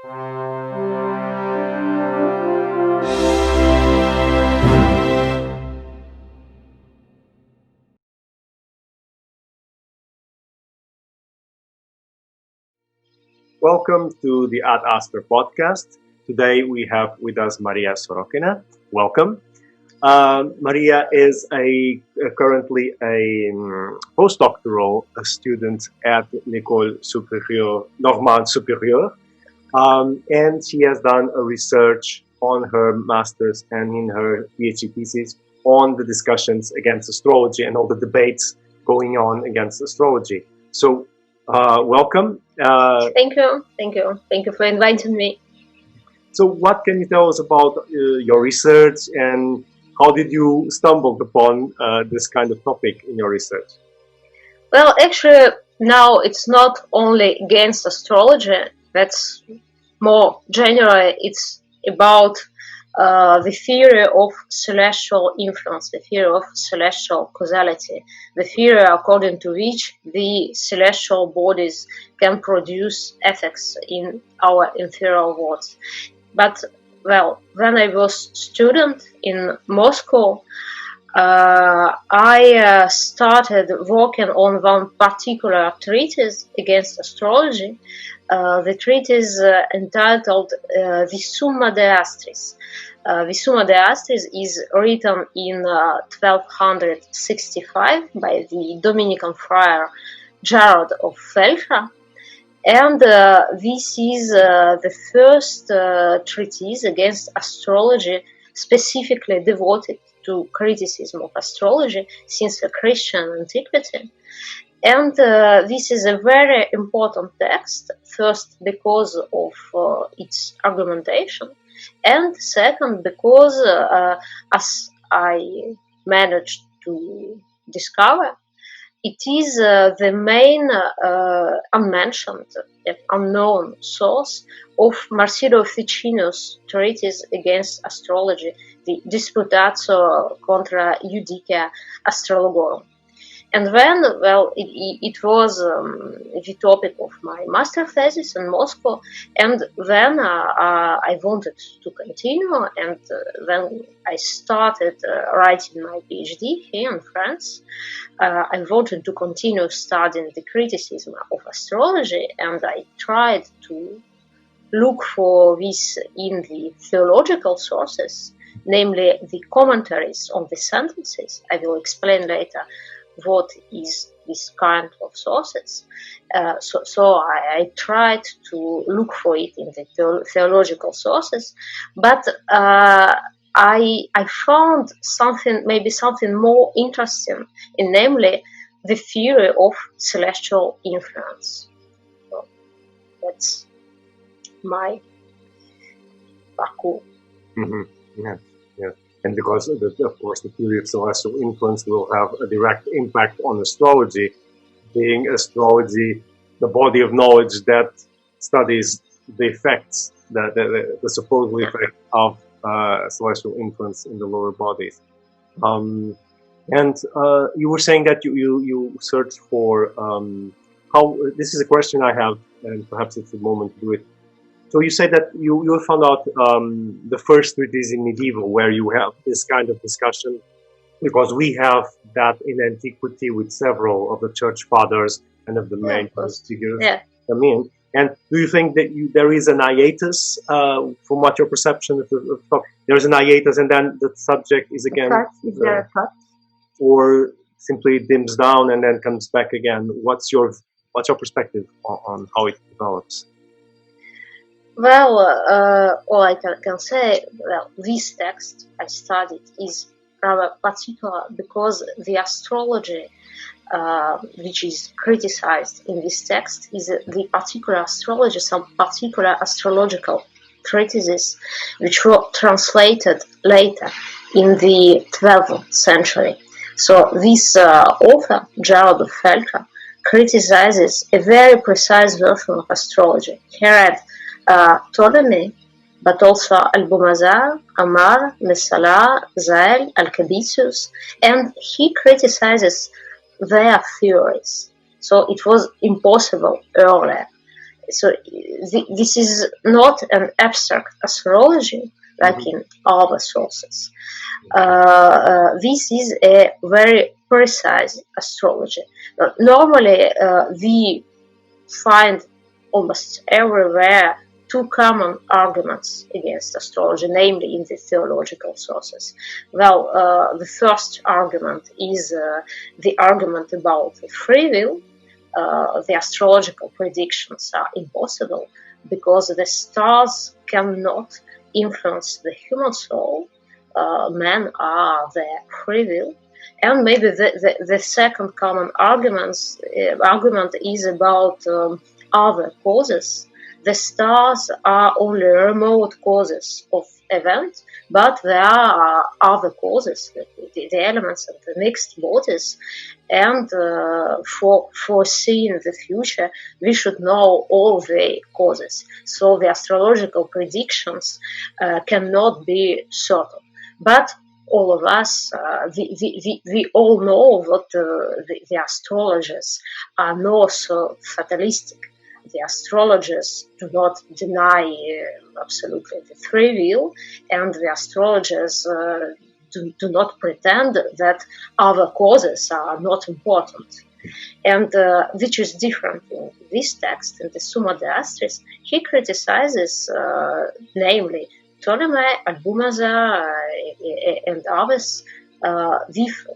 Welcome to the Ad Astra podcast. Today we have with us Maria Sorokina. Welcome. Maria is currently a postdoctoral student at l'École Normale Supérieure, and she has done a research on her master's and in her PhD thesis on the discussions against astrology and all the debates going on against astrology. So, welcome. Thank you for inviting me. So what can you tell us about your research, and how did you stumble upon this kind of topic in your research? Well, actually, now it's not only against astrology, that's more general. It's about the theory of celestial influence, the theory of celestial causality, the theory according to which the celestial bodies can produce effects in our inferior worlds. But, well, when I was student in Moscow, I started working on one particular treatise against astrology. The treatise entitled the Summa de astris. The Summa de astris is written in 1265 by the Dominican friar Gérard de Feltre, and this is the first treatise against astrology specifically devoted to criticism of astrology since the Christian antiquity. And this is a very important text, first because of its argumentation, and second because, as I managed to discover, it is the main unmentioned, unknown source of Marsilio Ficino's treatise against astrology, the Disputatio contra Judicia Astrologorum. And then, well, it was the topic of my master thesis in Moscow, and then I wanted to continue, and when I started writing my PhD here in France, I wanted to continue studying the criticism of astrology, and I tried to look for this in the theological sources, namely the commentaries on the sentences. I will explain later what is this kind of sources. So I tried to look for it in the theological sources, but I found maybe something more interesting, in namely the theory of celestial influence. So that's my parcours. Mm-hmm. Yeah. And because, of course, the theory of celestial influence will have a direct impact on astrology, being astrology the body of knowledge that studies the effects, the supposed effect of celestial influence in the lower bodies. And you were saying that you searched for how. This is a question I have, and perhaps it's the moment to do it. So you said that you found out the first treatise in medieval where you have this kind of discussion, because we have that in antiquity with several of the church fathers and of the main figures. Yeah. Come in. And do you think that there is an hiatus, from what your perception of the topic? There's an hiatus, and then the subject is again, Is there a cut? or simply dims down and then comes back again? What's your perspective on how it develops? Well, all I can say, well, this text I studied is rather particular because the astrology which is criticized in this text is the particular astrology, some particular astrological treatises which were translated later in the 12th century. So this author, Gérard de Feltre, criticizes a very precise version of astrology. He read Ptolemy, but also Albumazar, Amar, Messala, Zael, Alcabitius, and he criticizes their theories. So it was impossible earlier this is not an abstract astrology like in other sources. This is a very precise astrology. Normally, we find almost everywhere two common arguments against astrology, namely in the theological sources. Well, the first argument is the argument about free will. The astrological predictions are impossible because the stars cannot influence the human soul. Men are their free will. And maybe the second common argument is about other causes. The stars are only remote causes of event, but there are other causes, the elements of the mixed bodies. And for foreseeing the future, we should know all the causes. So the astrological predictions cannot be certain. But all of us, we all know that the astrologers are not so fatalistic. The astrologers do not deny absolutely the free will, and the astrologers do not pretend that other causes are not important. And which is different in this text, in the Summa de Astris, he criticizes, namely, Ptolemy, Albumazar, and others with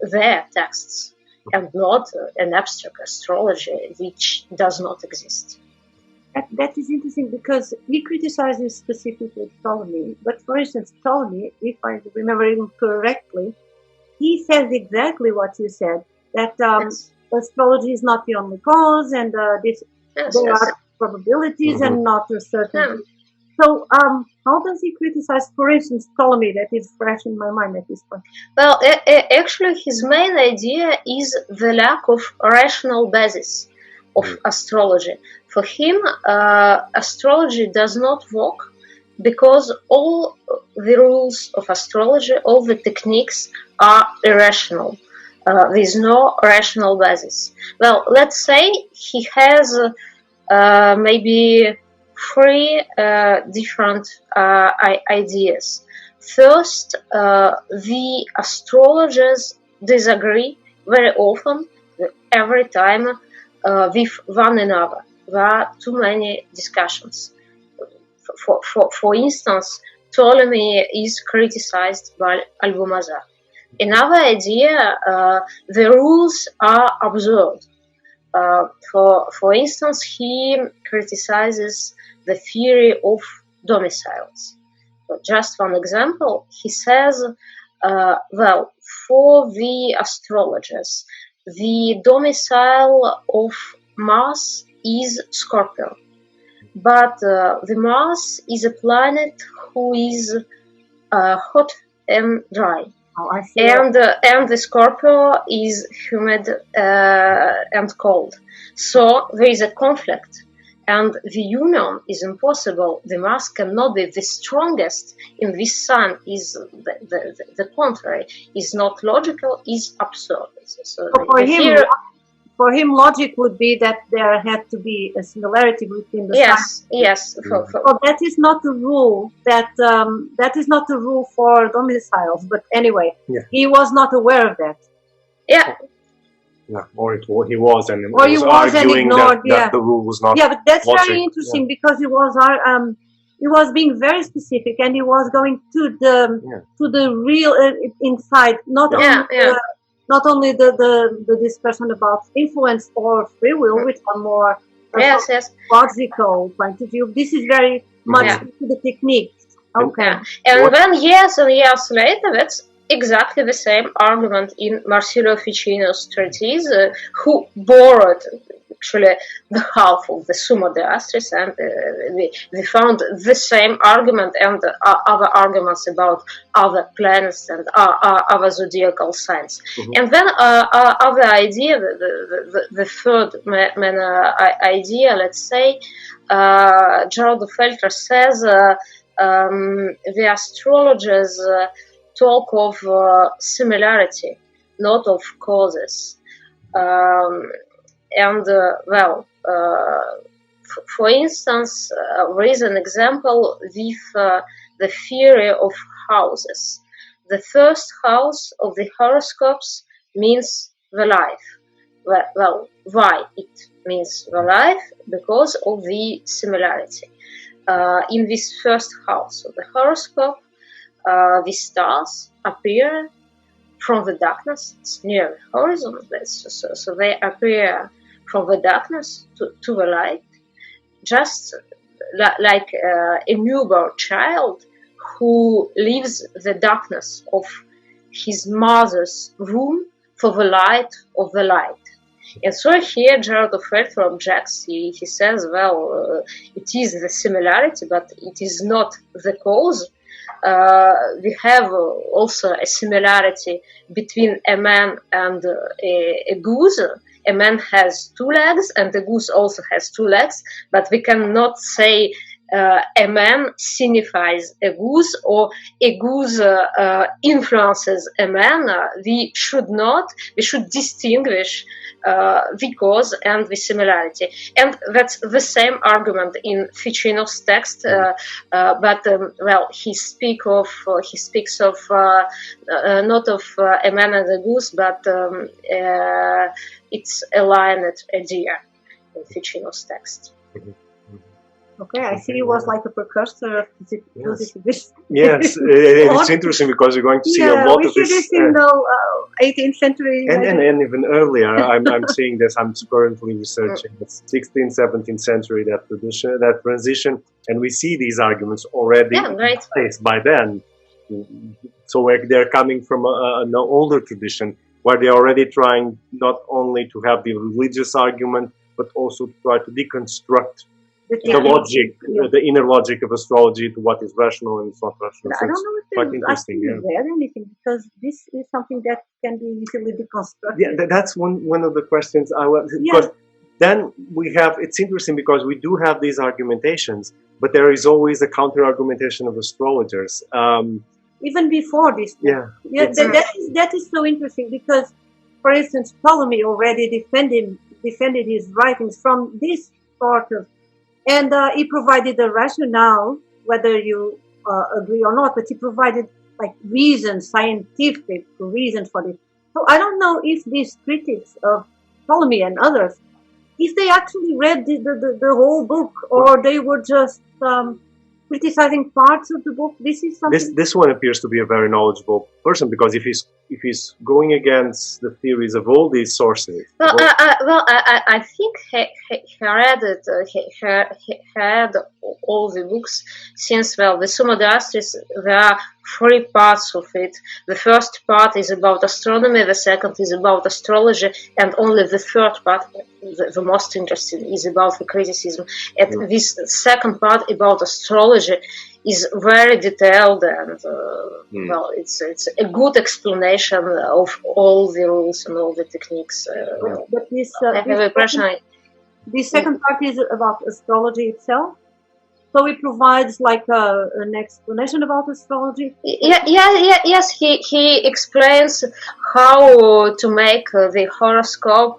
their texts, and not an abstract astrology which does not exist. That is interesting because he criticizes specifically Ptolemy. But for instance, Ptolemy, if I remember him correctly, he says exactly what you said, that Yes. astrology is not the only cause, and Yes, there yes. are probabilities and not a certainty. Yeah. So how does he criticize, for instance, Ptolemy? That is fresh in my mind at this point. Well, actually, his main idea is the lack of rational basis of astrology. For him, astrology does not work because all the rules of astrology, all the techniques are irrational. There is no rational basis. Well, let's say he has maybe three different ideas. First, the astrologers disagree very often, every time, with one another. There are too many discussions. For instance, Ptolemy is criticized by Albumazar. Another idea, the rules are absurd. For instance, he criticizes the theory of domiciles. Just one example, he says, well, for the astrologers, the domicile of Mars is Scorpio, but the Mars is a planet who is hot and dry. Oh, I see. And the Scorpio is humid and cold. So there is a conflict, and the union is impossible. The Mars cannot be the strongest in this sun. Is the contrary? Is not logical. Is absurd. So for him, logic would be that there had to be a similarity between the signs. Yes. So that is not the rule. That is not the rule for domiciles. But anyway, he was not aware of that. Yeah. Yeah, or he was, and or he was arguing and ignored, that the rule was not. Yeah, but that's logic. very interesting because he was being very specific, and he was going to the real inside, not only the discussion about influence or free will, which are more logical point of view. This is very much into the technique. Okay. And then years and years later, that's exactly the same argument in Marsilio Ficino's treatise, who borrowed actually the half of the Summa de Astris, and we found the same argument and other arguments about other planets and other zodiacal signs. And then other idea, the third main idea, let's say, Gérard de Feltre says the astrologers talk of similarity, not of causes. For instance, there is an example with the theory of houses. The first house of the horoscopes means the life. Well, why it means the life? Because of the similarity. In this first house of the horoscope, the stars appear from the darkness. It's near the horizon, so they appear from the darkness to the light, just like a newborn child who leaves the darkness of his mother's womb for the light of the light. And so here Gérard de Feltre objects. He says, well, it is the similarity, but it is not the cause. We have also a similarity between a man and a goose. A man has 2 legs and the goose also has 2 legs, but we cannot say a man signifies a goose or a goose influences a man. We should distinguish the cause and the similarity. And that's the same argument in Ficino's text, but well, he speaks of not of a man and a goose, but it's a lion and a deer in Ficino's text. Okay, I see it was like a precursor of positivism. Yes, it's interesting because you're going to see a lot of this. We see this in the 18th century. And even earlier, I'm seeing this, I'm currently researching the 16th, 17th century, that tradition, that transition, and we see these arguments already in place by then. So they're coming from an older tradition, where they're already trying not only to have the religious argument, but also to try to deconstruct the logic, the inner logic of astrology to what is rational and is not rational. I don't know if they actually read anything, because this is something that can be easily deconstructed. Yeah, that's one of the questions I was. Because then we have, it's interesting because we do have these argumentations, but there is always a counter argumentation of astrologers. Even before this. That is so interesting because, for instance, Ptolemy already defended his writings from this sort of. And he provided a rationale, whether you agree or not, but he provided like reasons, scientific reasons for this. So I don't know if these critics of Ptolemy and others, if they actually read the whole book, or they were just criticizing parts of the book. This is something. This one appears to be a very knowledgeable person, because if he's going against the theories of all these sources. Well, I think he read it. He read all the books, since, well, the Summa de Astris, there are 3 parts of it. The first part is about astronomy, the second is about astrology, and only the third part, the most interesting, is about the criticism. And this second part about astrology is very detailed, and well, it's a good explanation of all the rules and all the techniques. But this second part is about astrology itself. So it provides like an explanation about astrology. Yes. He explains how to make the horoscope,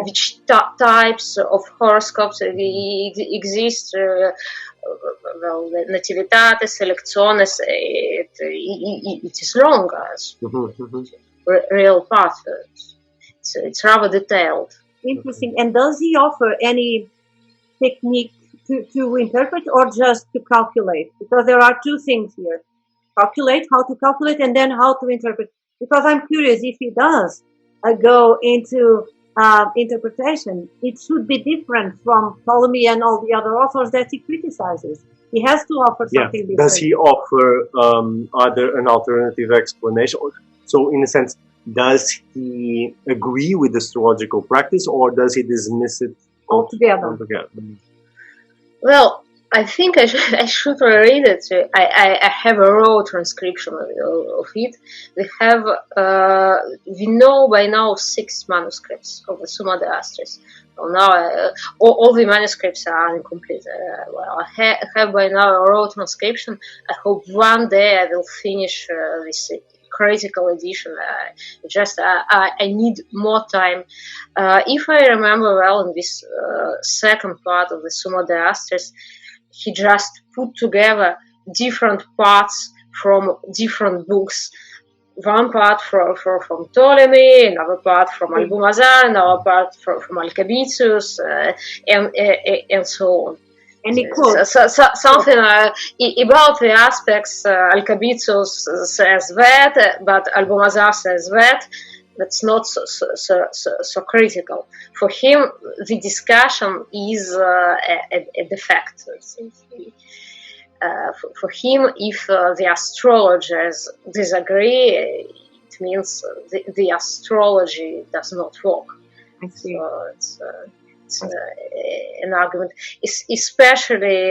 which types of horoscopes exist. Well, nativitate, selecciones. It is long as real path. It's rather detailed. Interesting. And does he offer any technique to interpret, or just to calculate? Because there are 2 things here: calculate, how to calculate, and then how to interpret. Because I'm curious, if he does go into interpretation, it should be different from Ptolemy and all the other authors that he criticizes. He has to offer something different. Does he offer an alternative explanation? So in a sense, does he agree with astrological practice, or does he dismiss it altogether? Well, I think I should read it. I have a raw transcription of it. We know by now 6 manuscripts of the Summa de Astris. So now all the manuscripts are incomplete. Well, I have by now a raw transcription. I hope one day I will finish this critical edition. I need more time. If I remember well, in this second part of the Summa de Astris, he just put together different parts from different books. One part from Ptolemy, another part from Albumazar, another part from Alcabitius, and so on. And he quotes something about the aspects. Alcabitius says that, but Albumazar says that. That's not so critical. For him, the discussion is a defect. For him, if the astrologers disagree, it means the astrology does not work. I see. So it's an argument. Especially,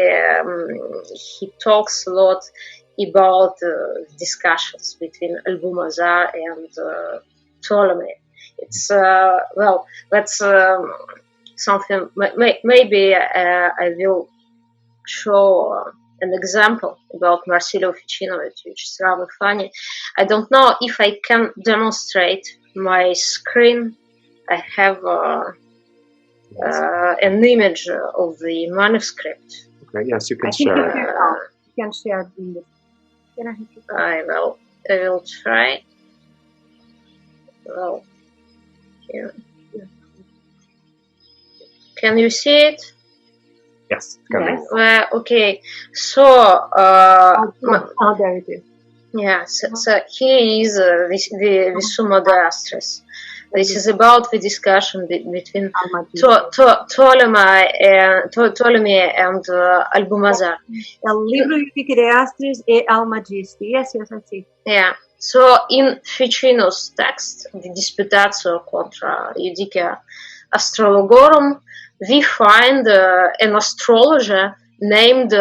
he talks a lot about discussions between Albumazar and Ptolemy. It's that's something. Maybe I will show an example about Marsilio Ficino, which is rather funny. I don't know if I can demonstrate my screen. I have an image of the manuscript. Okay, yes, you can share. You can share the. I will try. Well, yeah. Can you see it? Yes. Okay. So, there it is. Yeah. So here is the Summa de Astris. This is about the discussion between Ptolemy and Albumazar. El libro de Astris e Almagisti. Yes, I see. Yeah. So in Ficino's text, the Disputatio contra Judicia Astrologorum, we find an astrologer named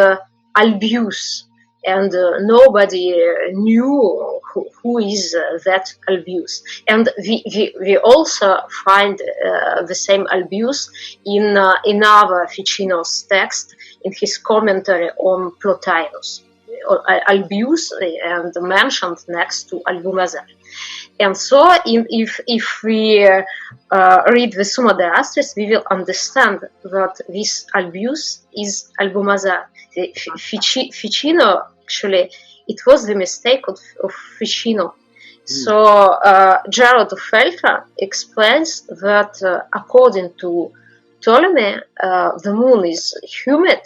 Albius, and nobody knew who is that Albius. And we also find the same Albius in other Ficino's text, in his commentary on Plotinus. Albius and mentioned next to Albumazar. And so if we read the Summa de Astris, we will understand that this Albius is Albumazar. Ficino, actually, it was the mistake of Ficino. So Gérard de Feltre explains that according to Ptolemy, the moon is humid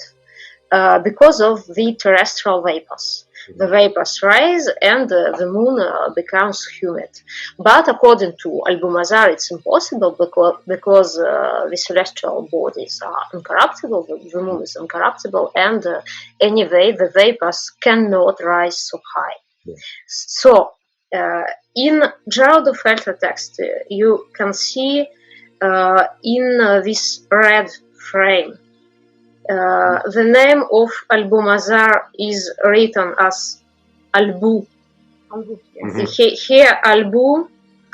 because of the terrestrial vapors. The vapors rise and the moon becomes humid. But according to Albumazar, it's impossible because the celestial bodies are incorruptible, the moon is incorruptible, and anyway, the vapors cannot rise so high. Yeah. So, in Gérard de Feltre text, you can see in this red frame, the name of Albumazar is written as Albu. Here, Albu,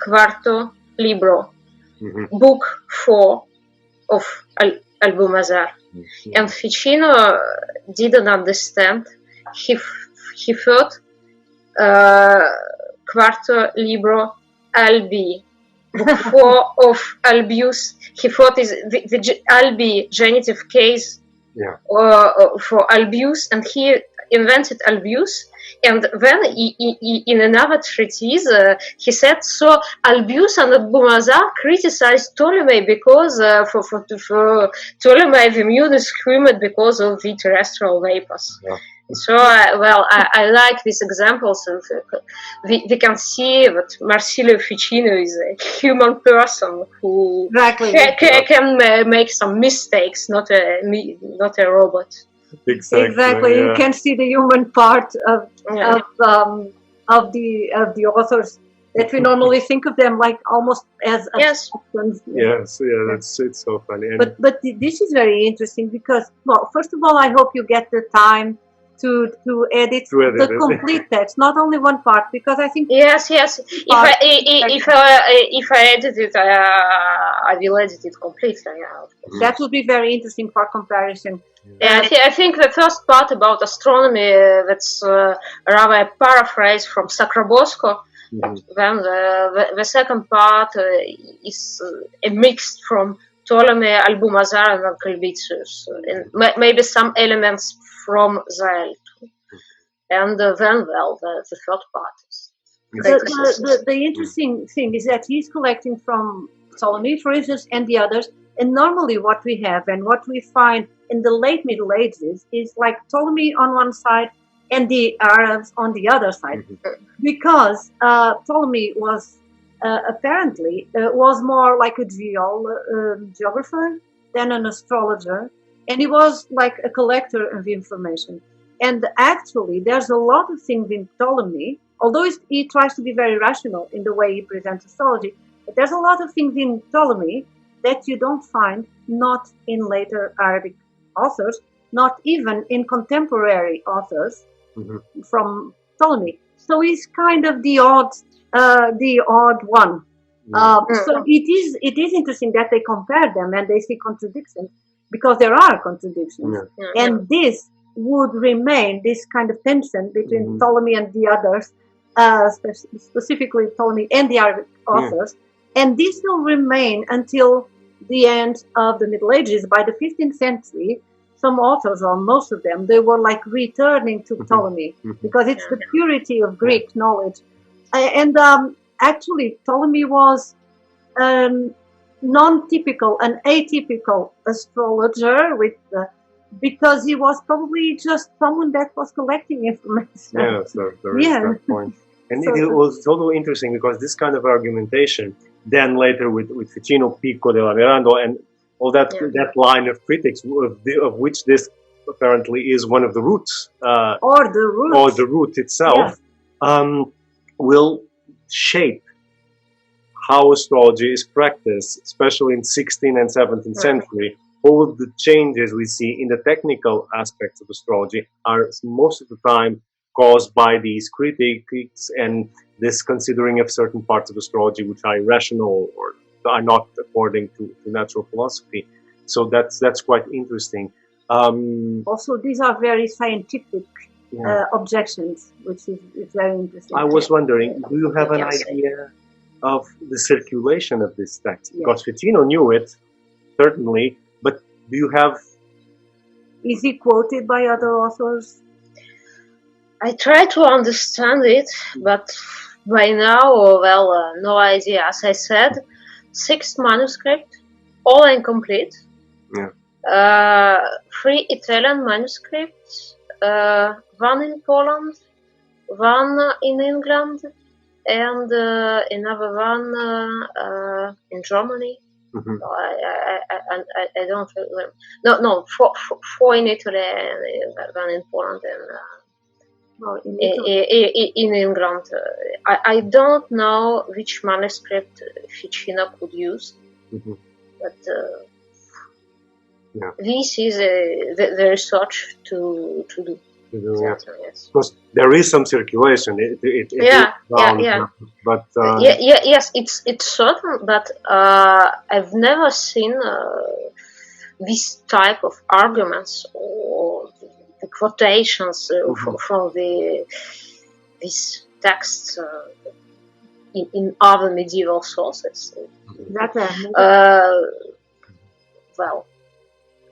quarto libro, book 4 of Albumazar. And Ficino didn't understand. He thought quarto libro Albi, book 4 of Albius. He thought is the Albi genitive case. Yeah. For Albius, and he invented Albius, and then in another treatise he said, so Albius and Albumazar criticized Ptolemy because for Ptolemy the moon is humid because of the terrestrial vapors. Yeah. So, I like these examples. We can see that Marsilio Ficino is a human person who can make some mistakes, not a robot. Exactly. Yeah. You can see the human part of the authors that we normally think of them like almost as abstractions. Yes, yeah, it's so funny. And but this is very interesting because, well, first of all, I hope you get the time to edit the complete text, not only one part, because I think if I edit it, I will edit it completely. Yeah. That would be very interesting for comparison. Yeah, I think the first part about astronomy, that's rather a paraphrase from Sacrobosco. Then the second part is a mix from Ptolemy, Albumazar, and Alcalvitius, and maybe some elements from Zael too. And then, well, the third part is. The interesting thing is that he's collecting from Ptolemy, for instance, and the others. And normally what we have and what we find in the late Middle Ages is like Ptolemy on one side and the Arabs on the other side. Because Ptolemy was apparently was more like a geographer than an astrologer. And he was like a collector of information. And actually, there's a lot of things in Ptolemy, although he tries to be very rational in the way he presents astrology, but there's a lot of things in Ptolemy that you don't find not in later Arabic authors, not even in contemporary authors from Ptolemy. So he's kind of the odd one. So it is interesting that they compare them and they see contradictions, because there are contradictions. And this would remain, this kind of tension between Ptolemy and the others, specifically Ptolemy and the Arabic authors, and this will remain until the end of the Middle Ages. By the 15th century, some authors, or most of them, they were like returning to Ptolemy, because it's the purity of Greek knowledge. And actually, Ptolemy was non-typical, an atypical astrologer, because he was probably just someone that was collecting information. Yeah, so there is that point. And it was totally interesting, because this kind of argumentation, then later with Ficino, Pico, De La Mirando, and all that line of critics, of which this apparently is one of the roots, or the root itself, will shape how astrology is practiced, especially in 16th and 17th century. All of the changes we see in the technical aspects of astrology are most of the time caused by these critiques and this considering of certain parts of astrology which are irrational or are not according to natural philosophy. So that's quite interesting. Also, these are very scientific objections, which is very interesting. I was wondering, do you have an idea of the circulation of this text? Because Ficino knew it, certainly, but do you have... Is he quoted by other authors? I try to understand it, but by now, well, no idea. As I said, 6 manuscripts, all incomplete. 3 Italian manuscripts, 1 in Poland, 1 in England, and another one in Germany. I don't remember. No, 4 in Italy, and 1 in Poland, and in England. I don't know which manuscript Ficino could use, but this is the research to do. Yes. Because there is some circulation. But yes, it's certain, but I've never seen this type of arguments or the quotations from these texts in other medieval sources. Well,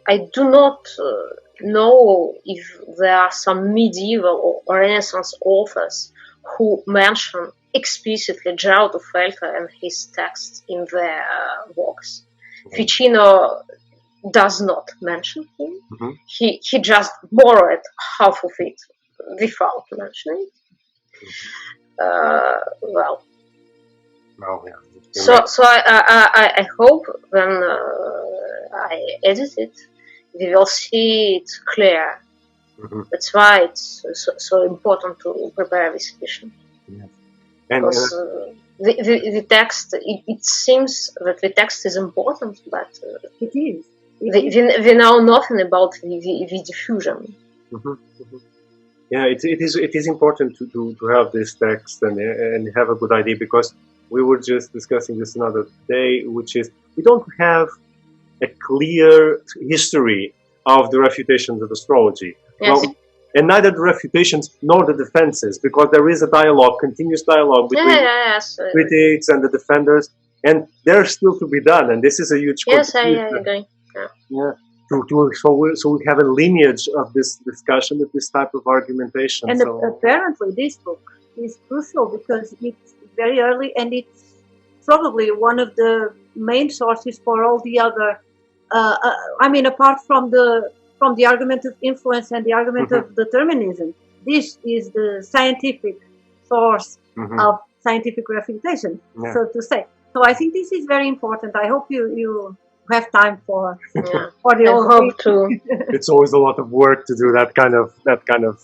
I do not know if there are some medieval or Renaissance authors who mention explicitly Gérard de Feltre and his texts in their works. Ficino does not mention him. He just borrowed half of it without mentioning it. So I hope when I edit it, we will see it clear. That's why it's so important to prepare this edition. Because the text, it seems that the text is important, but it is. We know nothing about the diffusion. Yeah, it is important to have this text and have a good idea, because we were just discussing this another day, which is we don't have a clear history of the refutations of astrology. Yes. Well, and neither the refutations nor the defenses, because there is a dialogue, continuous dialogue between critics and the defenders, and there's still to be done, and this is a huge contribution. I agree. Yeah. So we have a lineage of this discussion, of this type of argumentation. And apparently this book is crucial because it's very early, and it's probably one of the main sources for all the other, I mean, apart from the argument of influence and the argument of determinism, this is the scientific source of scientific refutation, so to say. So I think this is very important. I hope you have time for the hope too. It's always a lot of work to do that kind of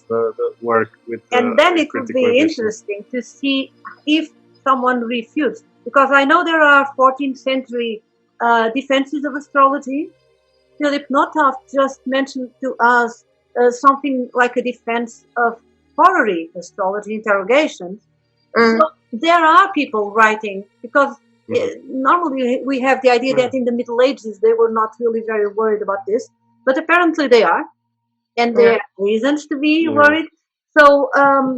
work with. And then it would be interesting to see if someone refutes, because I know there are 14th century defenses of astrology. Philip Nothoff just mentioned to us something like a defense of horary astrology interrogations. So there are people writing, because normally we have the idea that in the Middle Ages they were not really very worried about this, but apparently they are, and there are reasons to be worried. So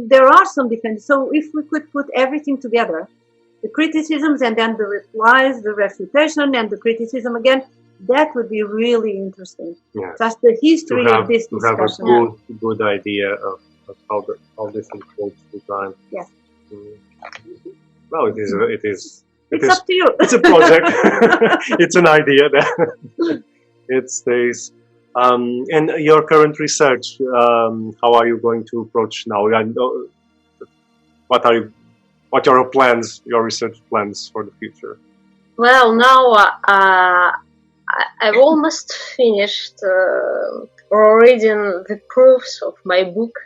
there are some defenses. So if we could put everything together, the criticisms and then the replies, the refutation and the criticism again, that would be really interesting. Just the history of this discussion. To have a good idea of how this unfolds through time. Yes. Well, it is. It's up to you. It's a project. It's an idea that it stays. And your current research, how are you going to approach now? What are your plans, your research plans for the future? Well, now I've almost finished reading the proofs of my book.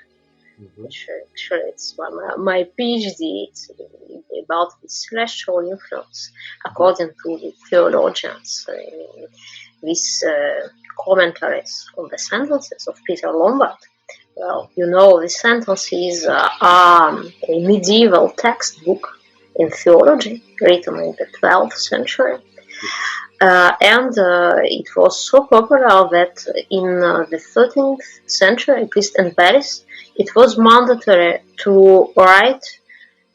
Actually, it's my PhD. It's about the celestial influence according to the theologians. These commentaries on the Sentences of Peter Lombard. Well, you know, the Sentences are a medieval textbook in theology written in the 12th century. And it was so popular that in the 13th century, at least in Paris, it was mandatory to write,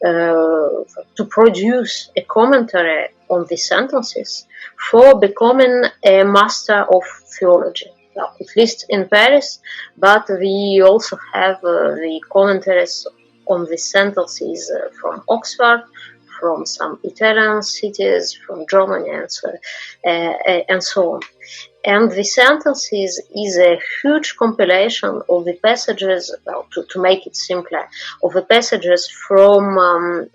to produce a commentary on the Sentences for becoming a master of theology. Well, at least in Paris, but we also have the commentaries on the Sentences from Oxford, from some Italian cities, from Germany, and so on. And the Sentences is a huge compilation of the passages, well, to make it simpler, of the passages from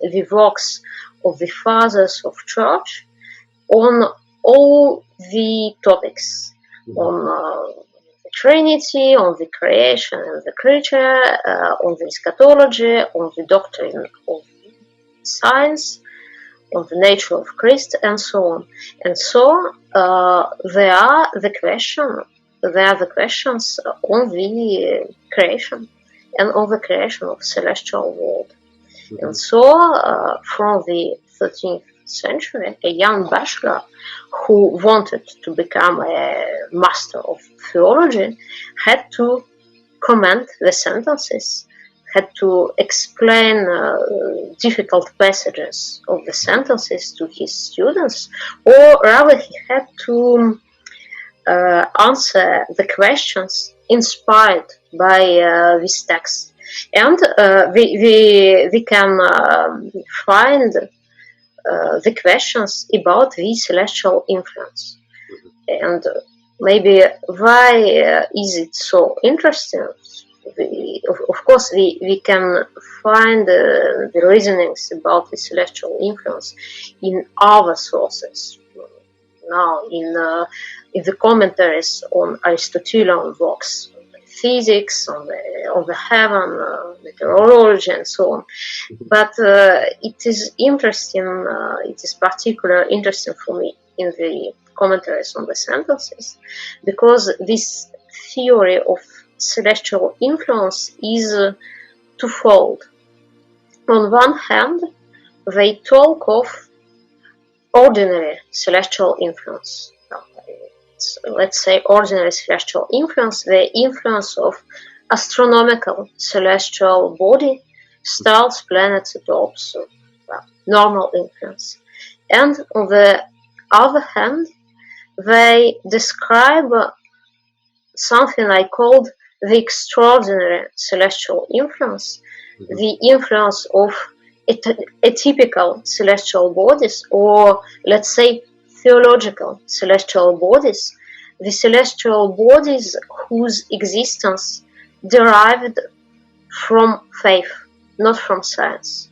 the works of the Fathers of Church on all the topics, on the Trinity, on the creation and the creature, on the eschatology, on the doctrine of science, on the nature of Christ, and so on. And so there are the questions on the creation and on the creation of celestial world. And so from the 13th century, a young bachelor who wanted to become a master of theology had to comment the Sentences, had to explain difficult passages of the Sentences to his students, or rather he had to answer the questions inspired by this text. And we can find the questions about the celestial influence. And maybe why is it so interesting? Of course, we can find the reasonings about the celestial influence in other sources. Now, in the commentaries on Aristotelian works, physics, on the heaven, meteorology, and so on. But it is interesting. It is particularly interesting for me in the commentaries on the Sentences, because this theory of celestial influence is twofold. On one hand, they talk of ordinary celestial influence. Let's say ordinary celestial influence, the influence of astronomical celestial body, stars, planets, adopts normal influence. And on the other hand, they describe something I called the extraordinary celestial influence, the influence of atypical celestial bodies, or let's say theological celestial bodies, the celestial bodies whose existence derived from faith, not from science.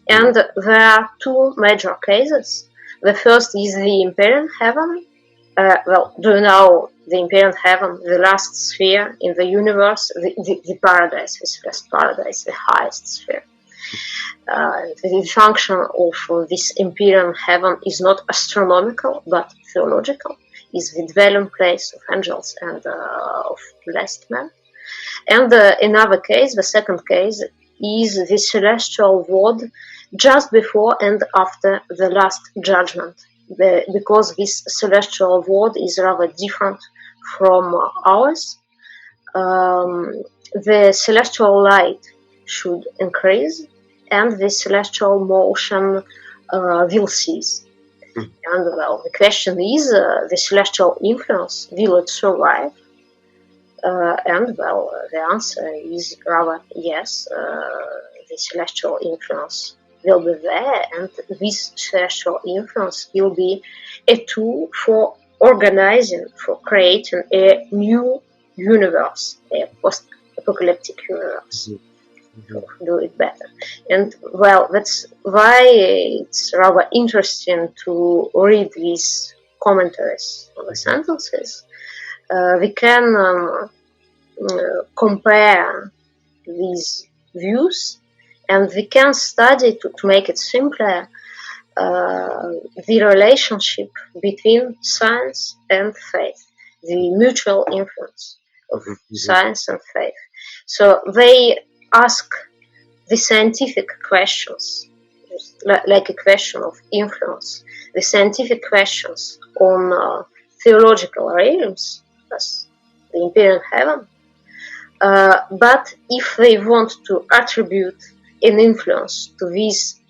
And there are two major cases. The first is the Empyrean heaven. Well, do you know the Empyrean heaven, the last sphere in the universe, the paradise, the celeste paradise, the highest sphere. The function of this Empyrean heaven is not astronomical, but theological, is the dwelling place of angels and of blessed men. And another case, the second case, is the celestial world just before and after the last judgment, because this celestial world is rather different from ours. The celestial light should increase and the celestial motion will cease. And well, the question is, the celestial influence, will it survive? And well, the answer is rather yes. The celestial influence will be there, and this celestial influence will be a tool for organizing, for creating a new universe, a post-apocalyptic universe. Do it better. And well, that's why it's rather interesting to read these commentaries on the sentences. We can compare these views, and we can study, to make it simpler, the relationship between science and faith, the mutual influence of science and faith. So they ask the scientific questions, like a question of influence, the scientific questions on theological realms, as the Empyrean heaven. But if they want to attribute an influence to these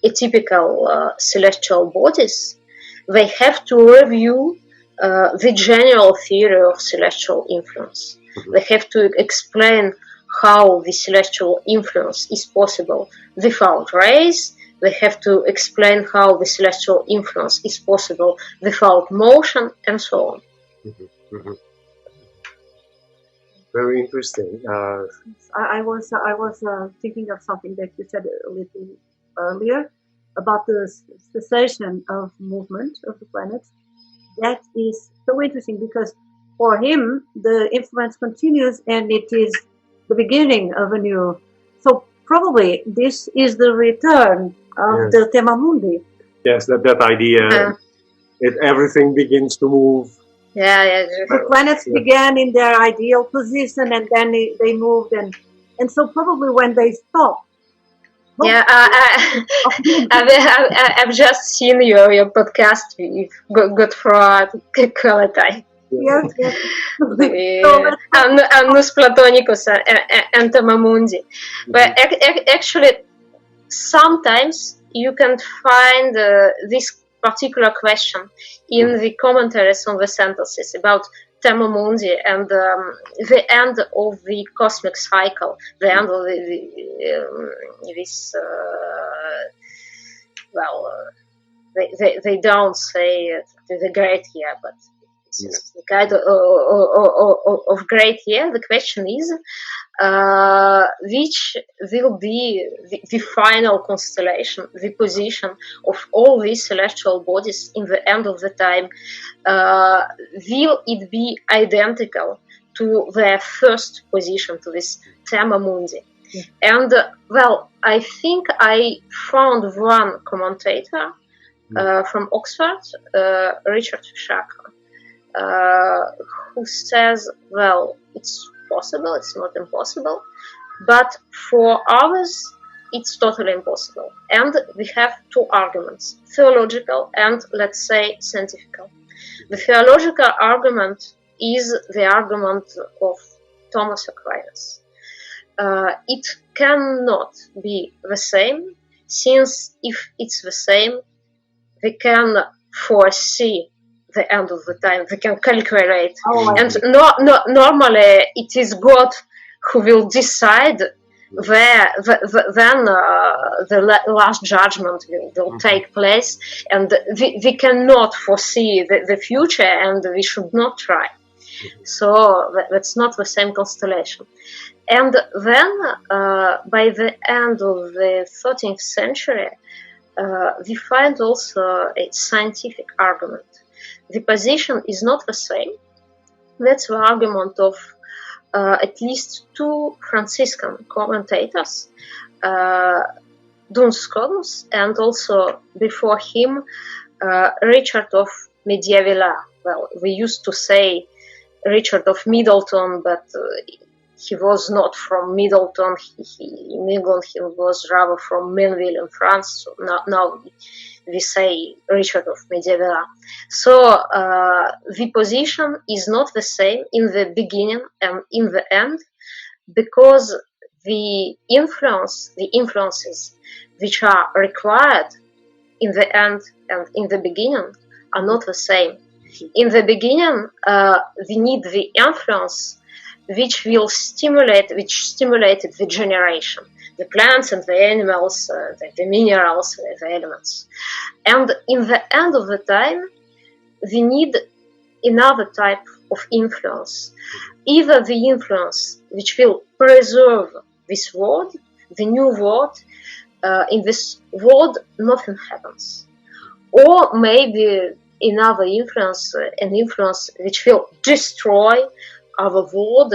atypical celestial bodies, they have to review the general theory of celestial influence. They have to explain how the celestial influence is possible without rays. They have to explain how the celestial influence is possible without motion, and so on. Very interesting. I was thinking of something that you said a little earlier about the cessation of movement of the planets. That is so interesting because for him the influence continues and it is the beginning of a new. So probably this is the return of the Thema Mundi. Yes, that idea. Everything begins to move. The planets began in their ideal position and then they moved and so probably when they stopped. I've just seen your podcast with Godfrey quality. Yes. Annus Platonicus and Thema Mundi. But actually, sometimes you can find this particular question in the commentaries on the sentences about Thema Mundi and the end of the cosmic cycle, the end of this. They don't say the great year, but it's the kind of great year. The question is, which will be the final constellation, the position of all these celestial bodies in the end of the time? Will it be identical to their first position, to this Thema Mundi? And well, I think I found one commentator from Oxford, Richard Shacker, who says, well, it's possible, it's not impossible, but for others it's totally impossible. And we have two arguments, theological and, let's say, scientific. The theological argument is the argument of Thomas Aquinas. it cannot be the same, since if it's the same, we can foresee the end of the time, we can calculate. And normally it is God who will decide when the last judgment will take place, and we cannot foresee the future, and we should not try. So that's not the same constellation. And then by the end of the 13th century, we find also a scientific argument. The position is not the same. That's the argument of at least two Franciscan commentators, Duns Scotus, and also before him, Richard of Mediavilla. Well, we used to say Richard of Middleton, but he was not from Middleton. He was rather from Mainville in France. So now we say Richard of Mediavilla. So the position is not the same in the beginning and in the end, because the influences which are required in the end and in the beginning are not the same. In the beginning, we need the influence which stimulated the generation, the plants and the animals, the minerals, the elements. And in the end of the time, we need another type of influence. Either the influence which will preserve this world, the new world, in this world nothing happens. Or maybe another influence, an influence which will destroy our world,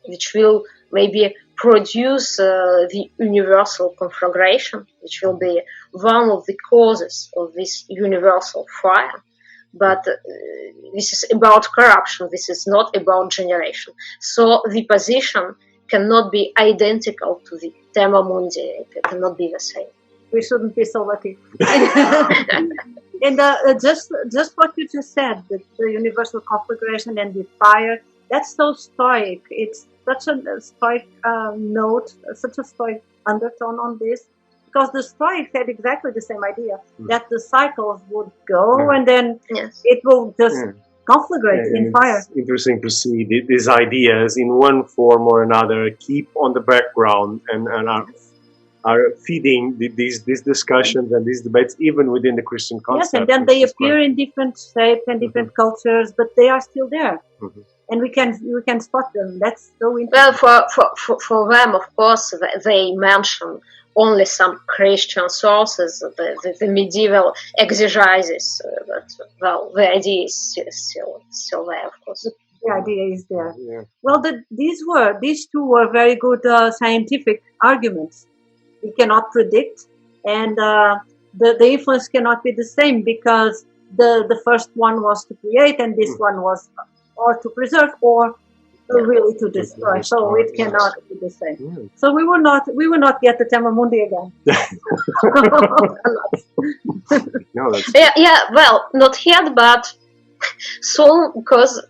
which will maybe produce the universal conflagration, which will be one of the causes of this universal fire. But this is about corruption, this is not about generation. So the position cannot be identical to the Thema Mundi, it cannot be the same. We shouldn't be so lucky. And just what you just said, the universal conflagration and the fire, that's so stoic. It's such a stoic note, such a stoic undertone on this, because the Stoics had exactly the same idea, that the cycles would go and then it will just conflagrate in fire. It's interesting to see these ideas in one form or another keep on the background and are feeding these discussions and these debates even within the Christian concept. Yes, and then they appear in different shapes and different cultures, but they are still there. And we can spot them. That's so interesting. Well, for them, of course, they mention only some Christian sources, the medieval exegesis, but well, the idea is still there, of course. The idea is there. Yeah. Well, these two were very good scientific arguments. We cannot predict, and the influence cannot be the same, because the first one was to create, and this one was or to preserve or really to destroy. So it cannot be the same. So we will not get the Thema Mundi again. Well, not yet, but soon, because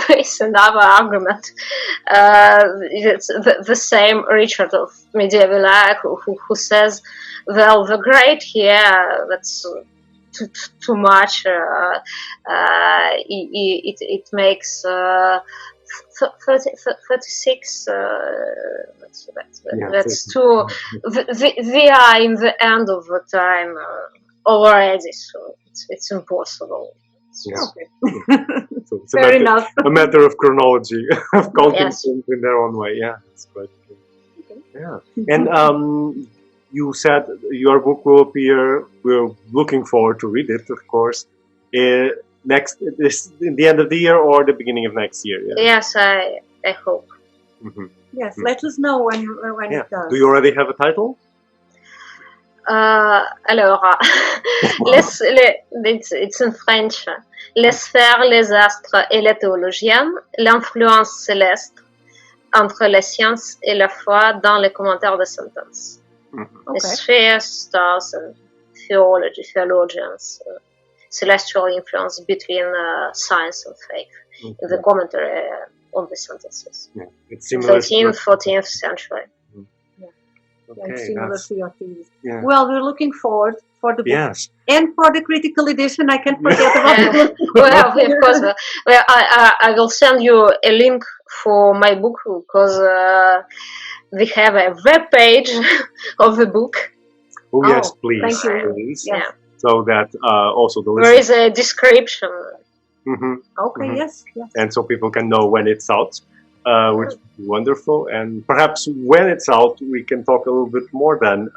it's another argument. It's the same Richard of Mediavilla who says, well, the great here, that's too much. It makes 36. That's too. We are in the end of the time already, so it's impossible. So it's enough. A matter of chronology, of counting things in their own way. Yeah, that's quite good. Yeah, and you said your book will appear. We're looking forward to read it, of course. Next, in the end of the year or the beginning of next year. Yeah? Yes, I hope. Yes, let us know when it does. Do you already have a title? Alors, it's in French. Les sphères, les astres et les théologiens, l'influence céleste entre la science et la foi dans les commentaires de Sentences. Les sphères, stars, and theologians, celestial influence between science and faith. In the commentary, of the sentences. Yeah. It's similar. 13th, 14th century. Okay, similar to your thesis. yeah. Well, we're looking forward for the book. Yes. And for the critical edition, I can't forget about it. Well, of course. Well, I will send you a link for my book because we have a web page of the book. Oh, yes, please. Thank you. Please. Yeah. So that also the There listeners. is a description. Okay, yes. And so people can know when it's out, which is wonderful. And perhaps when it's out, we can talk a little bit more then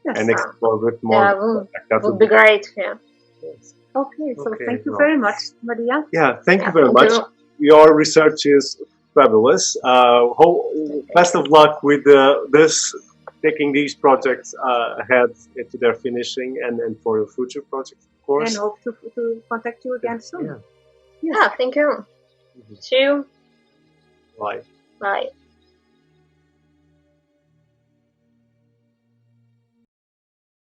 and explore a bit more. Yeah, That would be great. Yeah. Yes. Okay, so Okay, thank you well. very much, Maria. Yeah, thank you very thank much. you. Your research is fabulous. Best of luck with taking these projects ahead into their finishing and for your future projects, of course. And hope to contact you again soon. Yeah. Yeah, thank you. See you. Bye. Bye.